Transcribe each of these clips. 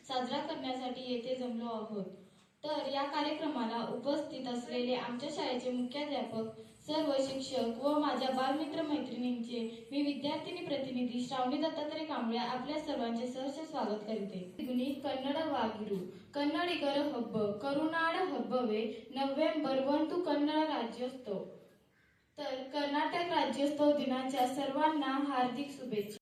साजरा करण्यासाठी येथे जमलो आहोत। तर या कार्यक्रमाला उपस्थित असलेले आमच्या शाळेचे मुख्याध्यापक, सर्व शिक्षक व माझ्या बालमित्र मैत्रिणींचे मी विद्यार्थिनी प्रतिनिधी श्रावणी दत्तात्रय कांबळे आपल्या सर्वांचे सहर्ष स्वागत करते। कन्नडವಾಗಿರು ಕನ್ನಡಿಗರ ಹಬ್ಬ ಕರುನಾಡ ಹಬ್ಬವೇ नोव्हेंबर 1 कन्नड राज्योत्सव। तर कर्नाटक राज्योत्सव दिनाच्या सर्वांना हार्दिक शुभेच्छा।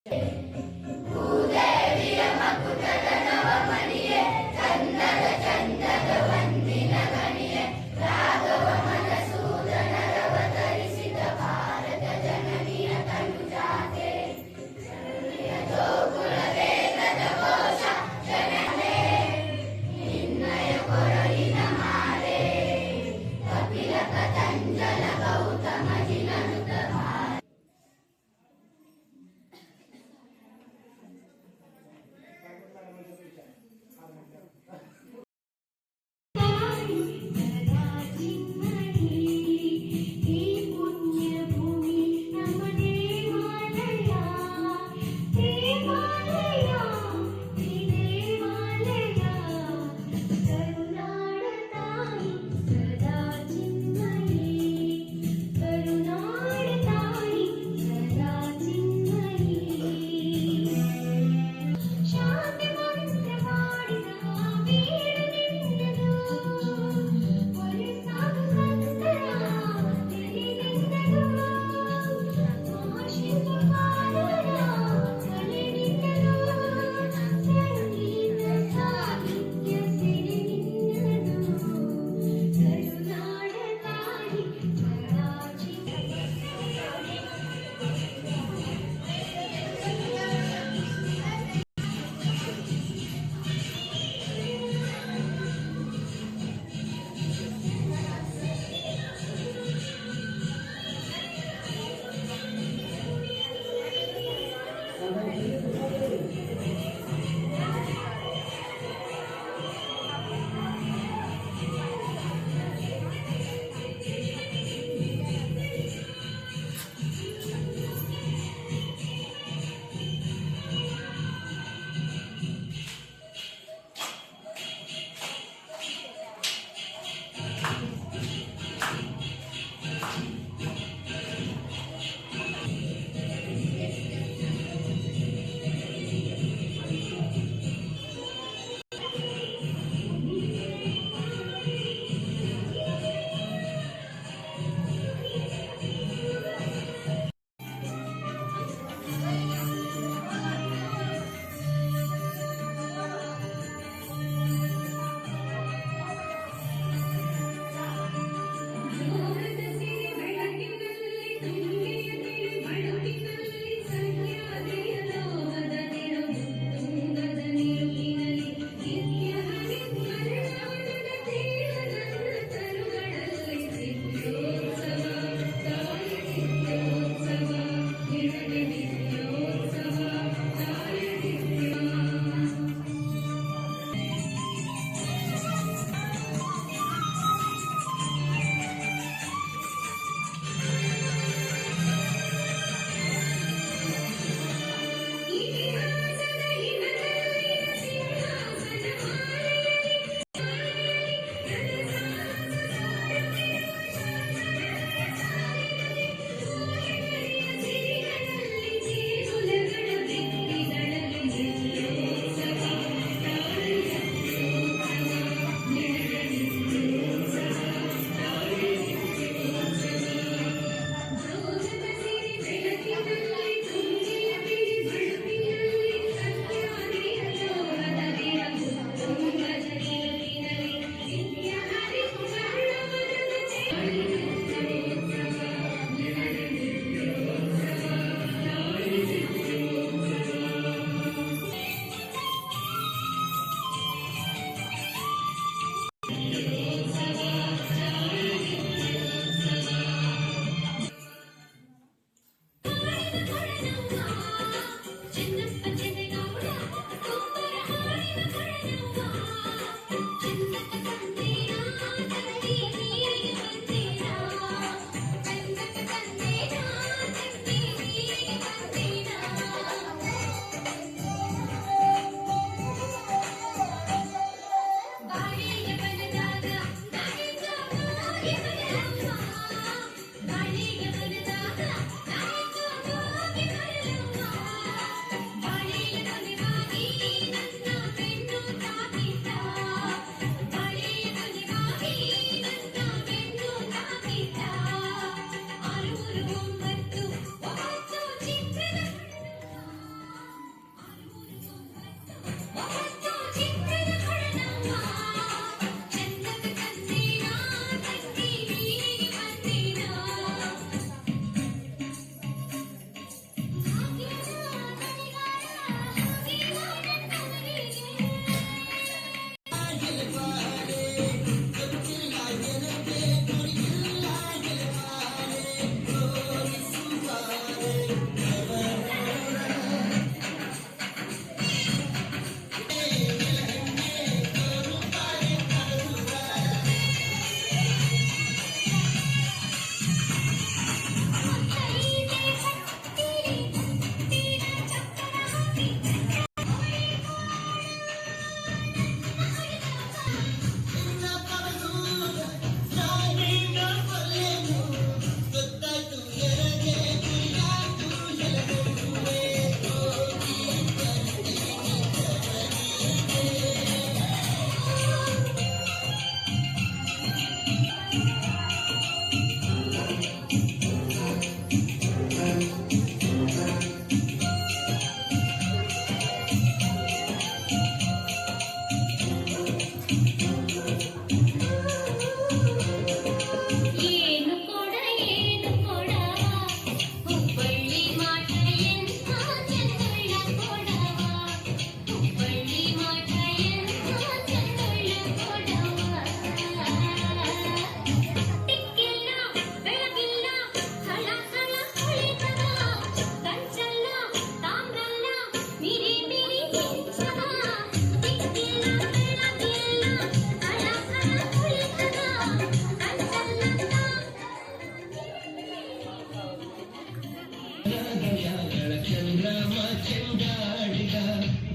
ಚೆಂಡಾಡಿದ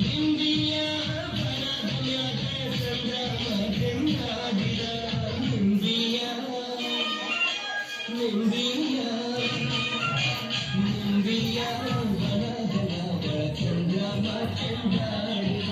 ನಿಂಬಿಯ ಬನದಮ್ಯಾಗ ಸಂಭ್ರಮ ಚೆಂಡಾಡಿದ ನಿಂಬಿಯ ನಿಂಬಿಯ ನಿಂಬಿಯ ಬನದಮ್ಯಾಗ ಸಂಭ್ರಮ ಚೆಂಡಾಡಿದ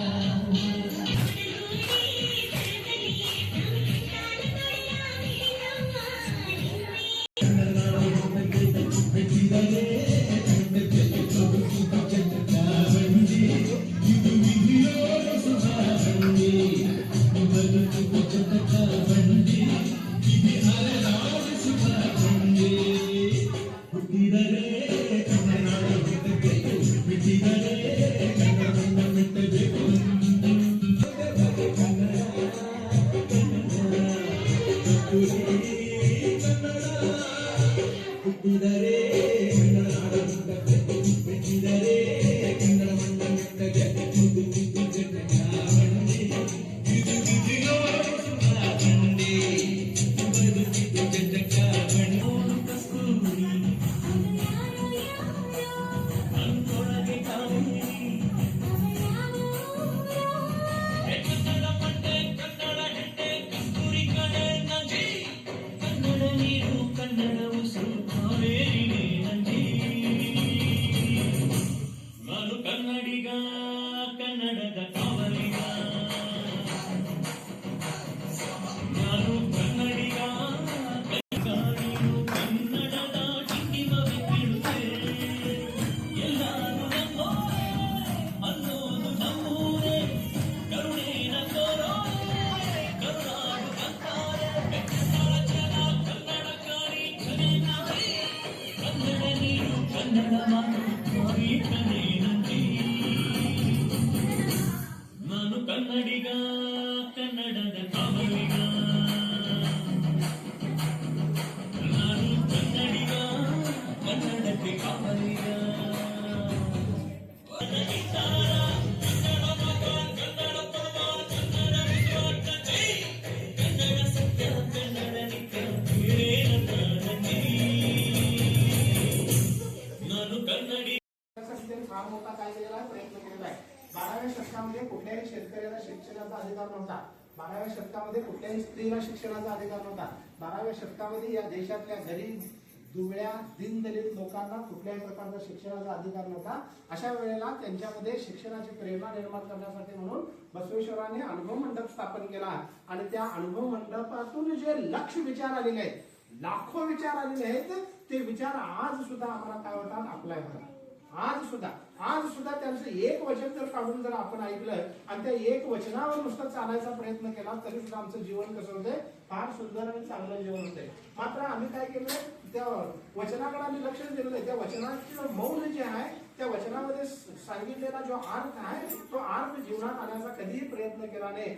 ನಾನು ಕನ್ನಡಿಗ ಕನ್ನಡದ ಕಾವಲಿಗ ನಾನು ಕನ್ನಡಿಗ ಕನ್ನಡಕ್ಕೆ ಕಾವಲಿಗ ಕನ್ನಡ ಸತ್ಯ ಕನ್ನಡ ನಿತ್ಯ ನಾನು ಕನ್ನಡಿ फार मोठा काय केलेला आहे प्रयत्न केलेला आहे 12व्या शतकामध्ये कुठल्याही शेतकऱ्याला शिक्षणाचा अधिकार नव्हता 12व्या शतकामध्ये कुठल्याही स्त्रीला शिक्षणाचा अधिकार नव्हता 12व्या शतकामध्ये या देशातल्या गरीब दुबळ्या दीनदलित लोकांना कुठल्याही प्रकारचा शिक्षणाचा अधिकार नव्हता अशा वेळेला त्यांच्यामध्ये शिक्षणाची प्रेरणा निर्माण करण्यासाठी म्हणून बसवेश्वरांनी अनुभव मंडप स्थापन केला आणि त्या अनुभव मंडपातून जे लक्ष विचार आलेले आहेत लाखो विचार आलेले आहेत ते विचार आज सुद्धा आम्हाला काय होतात अप्लाय होतात आज सुद्धा त्यांचं एक वचन जर काढून जर आपण ऐकलं आणि त्या एक वचनावर नुसतं चालायचा प्रयत्न केला तरी सुद्धा आमचं जीवन कसं होतंय फार सुंदर आणि चांगलं जीवन होतंय मात्र आम्ही काय केलंय त्या वचनाकडे आम्ही लक्ष दिलेलं आहे त्या वचनाचं मौल्य जे आहे त्या वचनामध्ये सांगितलेला जो अर्थ आहे तो अर्थ जीवनात आणण्याचा कधीही प्रयत्न केला नाही